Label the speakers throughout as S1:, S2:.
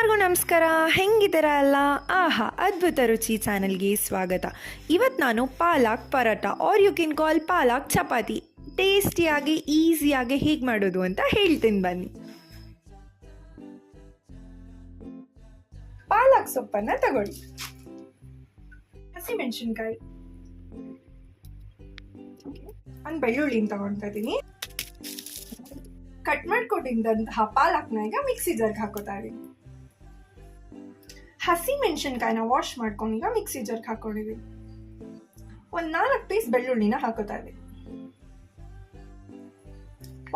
S1: ಎಲ್ಲರಿಗೂ ನಮಸ್ಕಾರ. ಹೆಂಗಿದ್ದೀರಾ ಎಲ್ಲ? ಆಹಾ, ಅದ್ಭುತ ರುಚಿ ಚಾನಲ್ಗೆ ಸ್ವಾಗತ. ಇವತ್ತು ನಾನು palak paratha or you can call palak chapati ಟೇಸ್ಟಿಯಾಗಿ ಈಸಿಯಾಗಿ ಹೇಗೆ ಮಾಡೋದು ಅಂತ ಹೇಳ್ತೀನಿ ಬನ್ನಿ. ಪಾಲಕ್ ಸೊಪ್ಪನ್ನು ತಗೊಳ್ಳಿ, ಹಸಿಮೆಣಸಿನ್ಕಾಯಿ, ಒಂದು ಬೆಳ್ಳುಳ್ಳಿನ ತಗೊಳ್ತಾ ಇದ್ದೀನಿ. ಕಟ್ ಮಾಡ್ಕೊಂಡಿದ್ದಂತಹ ಪಾಲಕ್ನ ಈಗ ಮಿಕ್ಸಿ ಜಾರ್ಗೆ ಹಾಕೋತಾ ಇದೀನಿ. ಹಸಿ ಮೆಣಸಿನ್ಕಾಯಿನ ವಾಶ್ ಮಾಡ್ಕೊಂಡು ಈಗ ಮಿಕ್ಸಿ ಜಾರ್ಗೆ ಹಾಕೊಂಡಿದೀನಿ. ಒಂದ್ 4 ಪೀಸ್ ಬೆಳ್ಳುಳ್ಳಿನ ಹಾಕೋತಾ ಇದೀನಿ.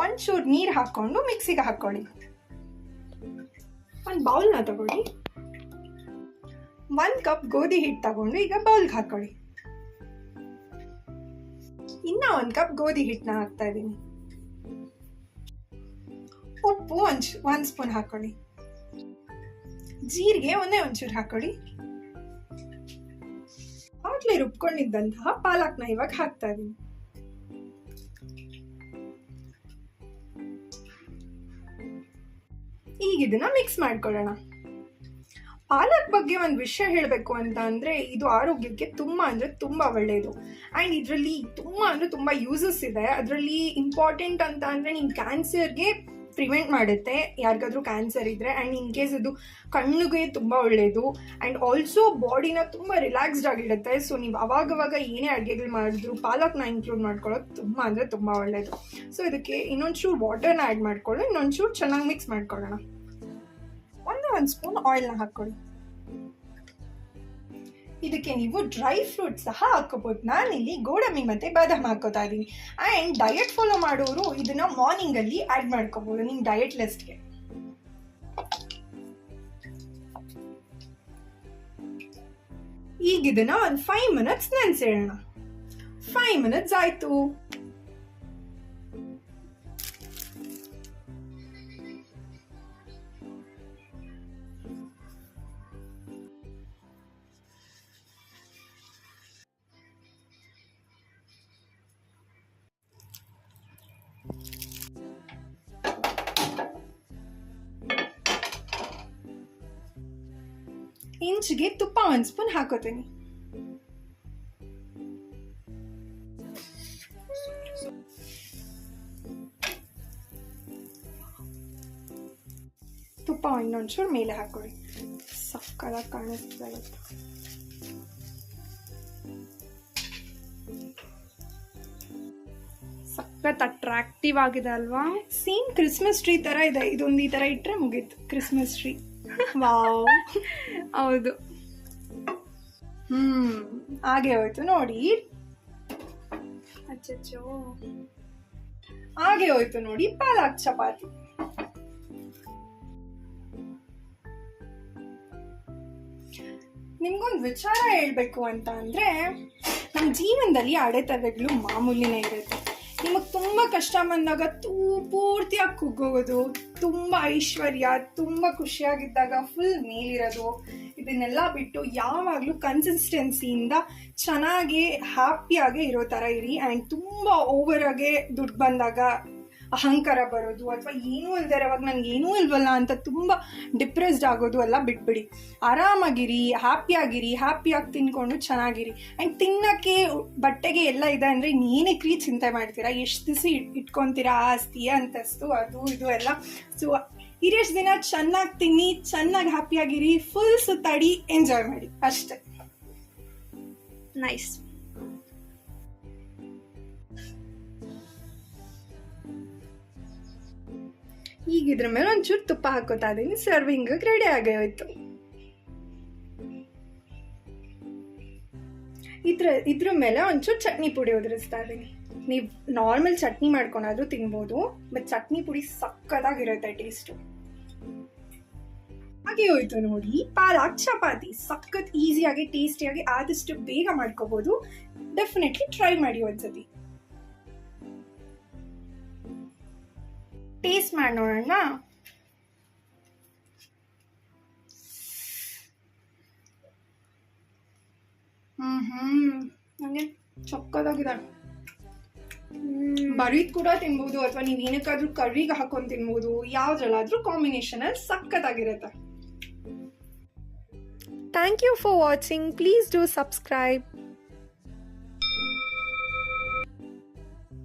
S1: ಒಂಚೂರು ನೀರು ಹಾಕೊಂಡು ಮಿಕ್ಸಿಗೆ ಹಾಕೊಳ್ಳಿ. ಒಂದು ಬೌಲ್ನ ತಗೊಳ್ಳಿ. 1 ಕಪ್ ಗೋಧಿ ಹಿಟ್ಟು ತಗೊಂಡು ಈಗ ಬೌಲ್ಗೆ ಹಾಕೊಳ್ಳಿ. ಇನ್ನ 1 ಕಪ್ ಗೋಧಿ ಹಿಟ್ಟನ್ನ ಹಾಕ್ತಾ ಇದೀನಿ. ಉಪ್ಪು 1 ಸ್ಪೂನ್ ಹಾಕೊಳ್ಳಿ. ಜೀರಿಗೆ ಒಂಚೂರು ಹಾಕೊಳ್ಳಿ. ಆಗ್ಲೇ ರುಬ್ಕೊಂಡಿದ್ದಂತಹ ಪಾಲಕ್ನ ಇವಾಗ ಹಾಕ್ತಾ ಇದೀನಿ. ಈಗ ಇದನ್ನ ಮಿಕ್ಸ್ ಮಾಡ್ಕೊಳ್ಳೋಣ. ಪಾಲಕ್ ಬಗ್ಗೆ ಒಂದು ವಿಷಯ ಹೇಳಬೇಕು ಅಂತ ಅಂದ್ರೆ, ಇದು ಆರೋಗ್ಯಕ್ಕೆ ತುಂಬಾ ಒಳ್ಳೆಯದು. ಅಂಡ್ ಇದರಲ್ಲಿ ತುಂಬಾ ಯೂಸಸ್ ಇದೆ. ಅದರಲ್ಲಿ ಇಂಪಾರ್ಟೆಂಟ್ ಅಂತ ಅಂದ್ರೆ ನಿಮ್ ಕ್ಯಾನ್ಸರ್ಗೆ ಪ್ರಿವೆಂಟ್ ಮಾಡುತ್ತೆ, ಯಾರಿಗಾದ್ರೂ ಕ್ಯಾನ್ಸರ್ ಇದ್ರೆ. ಆ್ಯಂಡ್ ಇನ್ ಕೇಸ್ ಇದು ಕಣ್ಣಿಗೆ ತುಂಬ ಒಳ್ಳೆಯದು. ಆ್ಯಂಡ್ ಆಲ್ಸೋ ಬಾಡಿನ ತುಂಬ ರಿಲ್ಯಾಕ್ಸ್ಡ್ ಆಗಿಡುತ್ತೆ. ಸೊ ನೀವು ಅವಾಗವಾಗ ಏನೇ ಅಡುಗೆಗಳು ಮಾಡಿದ್ರು ಪಾಲಕ್ನ ಇನ್ಕ್ಲೂಡ್ ಮಾಡ್ಕೊಳ್ಳೋದು ತುಂಬ ಒಳ್ಳೆಯದು. ಸೊ ಇದಕ್ಕೆ ಇನ್ನೊಂಚೂರು ವಾಟರ್ನ ಆ್ಯಡ್ ಮಾಡ್ಕೊಳ್ಳಿ. ಇನ್ನೊಂಚೂರು ಚೆನ್ನಾಗಿ ಮಿಕ್ಸ್ ಮಾಡ್ಕೊಳ್ಳೋಣ. 1 ಸ್ಪೂನ್ ಆಯಿಲ್ನ ಹಾಕ್ಕೊಳ್ಳಿ. ಇದಕ್ಕೆ ನೀವು ಡ್ರೈ ಫ್ರೂಟ್ ಸಹ ಹಾಕೋಬಹುದು. ನಾನಿಲ್ಲಿ ಗೋಡಂಬಿ ಮತ್ತೆ ಬಾದಾಮ್ ಹಾಕೋತಾ ಇದ್ದೀನಿ. ಆ್ಯಂಡ್ ಡಯಟ್ ಫಾಲೋ ಮಾಡೋರು ಇದನ್ನ ಮಾರ್ನಿಂಗ್ ಅಲ್ಲಿ ಆಡ್ ಮಾಡ್ಕೋಬಹುದು ನಿಮ್ ಡಯಟ್ ಲಿಸ್ಟ್ಗೆ. ಈಗ ಇದನ್ನ ಒಂದು 5 ಮಿನಿಟ್ಸ್ ನೆನೆಸಿಡೋಣ. 5 ಮಿನಿಟ್ಸ್ ಆಯ್ತು. ಇಂಚಿಗೆ ತುಪ್ಪ 1 ಸ್ಪೂನ್ ಹಾಕೋತೀನಿ. ತುಪ್ಪ ಇನ್ನೊಂಚೂರು ಮೇಲೆ ಹಾಕೊಳ್ಳಿ. ಸಕ್ಕತ್ತಾಗಿ ಕಾಣಿಸ್ತಾ ಇರುತ್ತೆ. ಸಖತ್ ಅಟ್ರಾಕ್ಟಿವ್ ಆಗಿದೆ ಅಲ್ವಾ? ಸೇಮ್ ಕ್ರಿಸ್ಮಸ್ ಟ್ರೀ ತರ ಇದೆ. ಇದೊಂದು ಈ ತರ ಇಟ್ರೆ ಮುಗೀತು ಕ್ರಿಸ್ಮಸ್ ಟ್ರೀ. ವಾವ್, ಹೌದು. ಹಾಗೆ ಹೋಯ್ತು ನೋಡಿ. ಅಚ್ಚಚ್ಚೋ, ಹಾಗೆ ಹೋಯ್ತು ನೋಡಿ ಪಾಲಕ್ ಚಪಾತಿ. ನಿಮ್ಗೊಂದು ವಿಚಾರ ಹೇಳ್ಬೇಕು ಅಂತ ಅಂದ್ರೆ, ನಮ್ಮ ಜೀವನದಲ್ಲಿ ಅಡೆತಡೆಗಳು ಮಾಮೂಲಿನೇ ಇರುತ್ತೆ. ನಿಮಗೆ ತುಂಬ ಕಷ್ಟ ಬಂದಾಗ ಪೂರ್ತಿಯಾಗಿ ಕುಗ್ಗೋಗೋದು, ತುಂಬ ಐಶ್ವರ್ಯ, ತುಂಬ ಖುಷಿಯಾಗಿದ್ದಾಗ ಫುಲ್ ಮೇಲಿರೋದು, ಇದನ್ನೆಲ್ಲ ಬಿಟ್ಟು ಯಾವಾಗಲೂ ಕನ್ಸಿಸ್ಟೆನ್ಸಿಯಿಂದ ಚೆನ್ನಾಗಿ ಹ್ಯಾಪಿಯಾಗಿ ಇರೋ ಥರ ಇರಿ. ಆ್ಯಂಡ್ ತುಂಬ ಓವರಾಗೆ ದುಡ್ಡು ಬಂದಾಗ ಅಹಂಕಾರ ಬರೋದು, ಅಥವಾ ಏನೂ ಇಲ್ದಿರೋವಾಗ ನನಗೆ ಏನೂ ಇಲ್ವಲ್ಲ ಅಂತ ತುಂಬ ಡಿಪ್ರೆಸ್ಡ್ ಆಗೋದು ಎಲ್ಲ ಬಿಟ್ಬಿಡಿ. ಆರಾಮಾಗಿರಿ, ಹ್ಯಾಪಿಯಾಗಿ ತಿನ್ಕೊಂಡು ಚೆನ್ನಾಗಿರಿ. ಆ್ಯಂಡ್ ತಿನ್ನೋಕ್ಕೆ ಬಟ್ಟೆಗೆ ಎಲ್ಲ ಇದೆ ಅಂದರೆ ಏನಕ್ಕೆ ಚಿಂತೆ ಮಾಡ್ತೀರಾ? ಎಷ್ಟು ದಿವಸ ಇಟ್ಕೊತೀರಾ ಆಸ್ತಿ ಅಂತಸ್ತು ಅದು ಇದು ಎಲ್ಲ. ಸೊ ಇರಷ್ಟು ದಿನ ಚೆನ್ನಾಗಿ ತಿನ್ನಿ, ಚೆನ್ನಾಗಿ ಹ್ಯಾಪಿಯಾಗಿರಿ, ಫುಲ್ ಸುತ್ತಾಡಿ, ಎಂಜಾಯ್ ಮಾಡಿ ಅಷ್ಟೆ. ನೈಸ್. ಈಗ ಇದ್ರ ಮೇಲೆ ಒಂಚೂರು ತುಪ್ಪ ಹಾಕೋತಾ ಇದೀನಿ. ಸರ್ವಿಂಗ್ ರೆಡಿ ಆಗೇ ಹೋಯ್ತು. ಇದ್ರ ಮೇಲೆ ಒಂಚೂರು ಚಟ್ನಿ ಪುಡಿ ಉದುರಿಸ್ತಾ ಇದೀನಿ. ನೀವು ನಾರ್ಮಲ್ ಚಟ್ನಿ ಮಾಡ್ಕೊಂಡಾದ್ರೂ ತಿನ್ಬೋದು, ಬಟ್ ಚಟ್ನಿ ಪುಡಿ ಸಕ್ಕತ್ತಾಗಿರುತ್ತೆ ಟೇಸ್ಟು. ಹಾಗೆ ಹೋಯ್ತು ನೋಡಿ ಪಾಲಕ್ ಚಪಾತಿ. ಸಖತ್ ಈಸಿಯಾಗಿ ಟೇಸ್ಟಿಯಾಗಿ ಆದಷ್ಟು ಬೇಗ ಮಾಡ್ಕೋಬಹುದು. ಡೆಫಿನೆಟ್ಲಿ ಟ್ರೈ ಮಾಡಿ ಒಂದ್ಸತಿ. ಟೇಸ್ಟ್ ಮಾಡಿ ನೋಡೋಣ. ನಂಗೆ ಚೊಕ್ಕದಾಗಿದೆ. ಬರೀದ್ ಕೂಡ ತಿನ್ಬಹುದು, ಅಥವಾ ನೀವು ಏನಕ್ಕಾದ್ರೂ ಕರ್ರಿಗೆ ಹಾಕೊಂಡು ತಿನ್ಬಹುದು. ಯಾವ್ದ್ರಲ್ಲಾದ್ರೂ ಕಾಂಬಿನೇಷನ್ ಅಲ್ಲಿ ಸಖತ್ತಾಗಿರುತ್ತೆ. Thank you for watching. Please do subscribe.